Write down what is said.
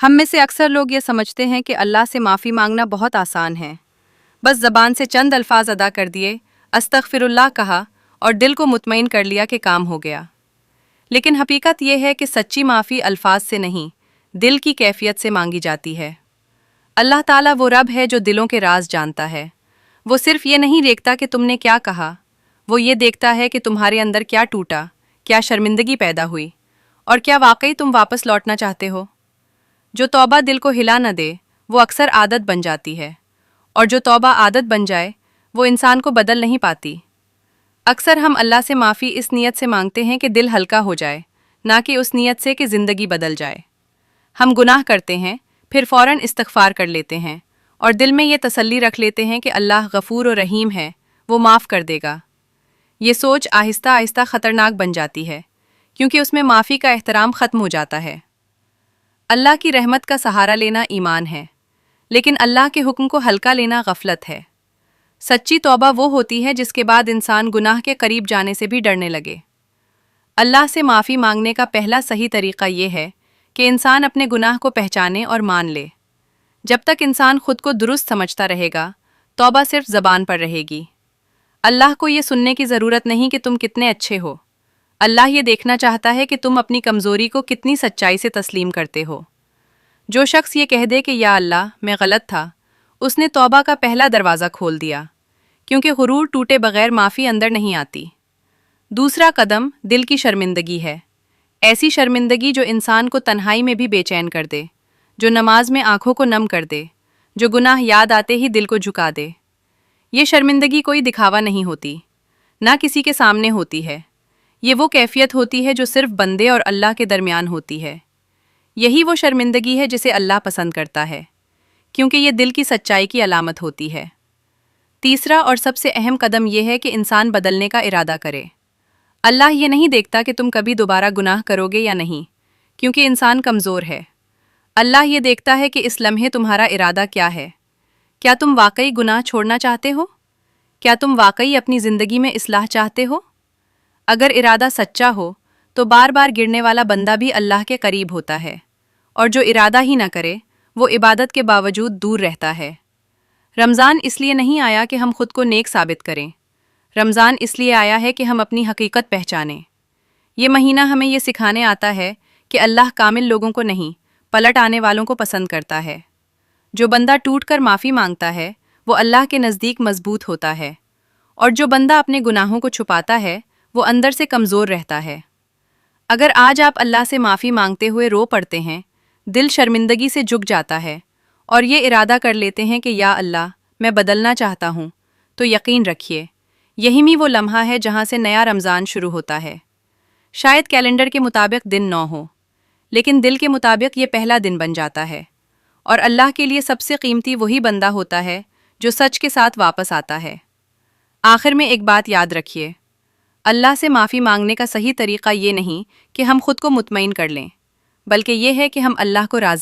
ہم میں سے اکثر لوگ یہ سمجھتے ہیں کہ اللہ سے معافی مانگنا بہت آسان ہے۔ بس زبان سے چند الفاظ ادا کر دیے، استغفر اللہ کہا اور دل کو مطمئن کر لیا کہ کام ہو گیا۔ لیکن حقیقت یہ ہے کہ سچی معافی الفاظ سے نہیں، دل کی کیفیت سے مانگی جاتی ہے۔ اللہ تعالیٰ وہ رب ہے جو دلوں کے راز جانتا ہے۔ وہ صرف یہ نہیں دیکھتا کہ تم نے کیا کہا، وہ یہ دیکھتا ہے کہ تمہارے اندر کیا ٹوٹا، کیا شرمندگی پیدا ہوئی، اور کیا واقعی تم واپس لوٹنا چاہتے ہو۔ جو توبہ دل کو ہلا نہ دے وہ اکثر عادت بن جاتی ہے، اور جو توبہ عادت بن جائے وہ انسان کو بدل نہیں پاتی۔ اکثر ہم اللہ سے معافی اس نیت سے مانگتے ہیں کہ دل ہلکا ہو جائے، نہ کہ اس نیت سے کہ زندگی بدل جائے۔ ہم گناہ کرتے ہیں، پھر فوراً استغفار کر لیتے ہیں، اور دل میں یہ تسلی رکھ لیتے ہیں کہ اللہ غفور و رحیم ہے، وہ معاف کر دے گا۔ یہ سوچ آہستہ آہستہ خطرناک بن جاتی ہے، کیونکہ اس میں معافی کا احترام ختم ہو جاتا ہے۔ اللہ کی رحمت کا سہارا لینا ایمان ہے، لیکن اللہ کے حکم کو ہلکا لینا غفلت ہے۔ سچی توبہ وہ ہوتی ہے جس کے بعد انسان گناہ کے قریب جانے سے بھی ڈرنے لگے۔ اللہ سے معافی مانگنے کا پہلا صحیح طریقہ یہ ہے کہ انسان اپنے گناہ کو پہچانے اور مان لے۔ جب تک انسان خود کو درست سمجھتا رہے گا، توبہ صرف زبان پر رہے گی۔ اللہ کو یہ سننے کی ضرورت نہیں کہ تم کتنے اچھے ہو۔ اللہ یہ دیکھنا چاہتا ہے کہ تم اپنی کمزوری کو کتنی سچائی سے تسلیم کرتے ہو۔ جو شخص یہ کہہ دے کہ یا اللہ میں غلط تھا، اس نے توبہ کا پہلا دروازہ کھول دیا، کیونکہ غرور ٹوٹے بغیر معافی اندر نہیں آتی۔ دوسرا قدم دل کی شرمندگی ہے، ایسی شرمندگی جو انسان کو تنہائی میں بھی بے چین کر دے، جو نماز میں آنکھوں کو نم کر دے، جو گناہ یاد آتے ہی دل کو جھکا دے۔ یہ شرمندگی کوئی دکھاوا نہیں ہوتی، نہ کسی کے سامنے ہوتی ہے۔ یہ وہ کیفیت ہوتی ہے جو صرف بندے اور اللہ کے درمیان ہوتی ہے۔ یہی وہ شرمندگی ہے جسے اللہ پسند کرتا ہے، کیونکہ یہ دل کی سچائی کی علامت ہوتی ہے۔ تیسرا اور سب سے اہم قدم یہ ہے کہ انسان بدلنے کا ارادہ کرے۔ اللہ یہ نہیں دیکھتا کہ تم کبھی دوبارہ گناہ کرو گے یا نہیں، کیونکہ انسان کمزور ہے۔ اللہ یہ دیکھتا ہے کہ اس لمحے تمہارا ارادہ کیا ہے۔ کیا تم واقعی گناہ چھوڑنا چاہتے ہو؟ کیا تم واقعی اپنی زندگی میں اصلاح چاہتے ہو؟ اگر ارادہ سچا ہو تو بار بار گرنے والا بندہ بھی اللہ کے قریب ہوتا ہے، اور جو ارادہ ہی نہ کرے وہ عبادت کے باوجود دور رہتا ہے۔ رمضان اس لیے نہیں آیا کہ ہم خود کو نیک ثابت کریں، رمضان اس لیے آیا ہے کہ ہم اپنی حقیقت پہچانیں۔ یہ مہینہ ہمیں یہ سکھانے آتا ہے کہ اللہ کامل لوگوں کو نہیں، پلٹ آنے والوں کو پسند کرتا ہے۔ جو بندہ ٹوٹ کر معافی مانگتا ہے وہ اللہ کے نزدیک مضبوط ہوتا ہے، اور جو بندہ اپنے گناہوں کو چھپاتا ہے وہ اندر سے کمزور رہتا ہے۔ اگر آج آپ اللہ سے معافی مانگتے ہوئے رو پڑتے ہیں، دل شرمندگی سے جھک جاتا ہے، اور یہ ارادہ کر لیتے ہیں کہ یا اللہ میں بدلنا چاہتا ہوں، تو یقین رکھیے یہی وہ لمحہ ہے جہاں سے نیا رمضان شروع ہوتا ہے۔ شاید کیلنڈر کے مطابق دن 9 ہو، لیکن دل کے مطابق یہ پہلا دن بن جاتا ہے، اور اللہ کے لیے سب سے قیمتی وہی بندہ ہوتا ہے جو سچ کے ساتھ واپس آتا ہے۔ آخر میں ایک بات یاد رکھیے، اللہ سے معافی مانگنے کا صحیح طریقہ یہ نہیں کہ ہم خود کو مطمئن کر لیں، بلکہ یہ ہے کہ ہم اللہ کو راضی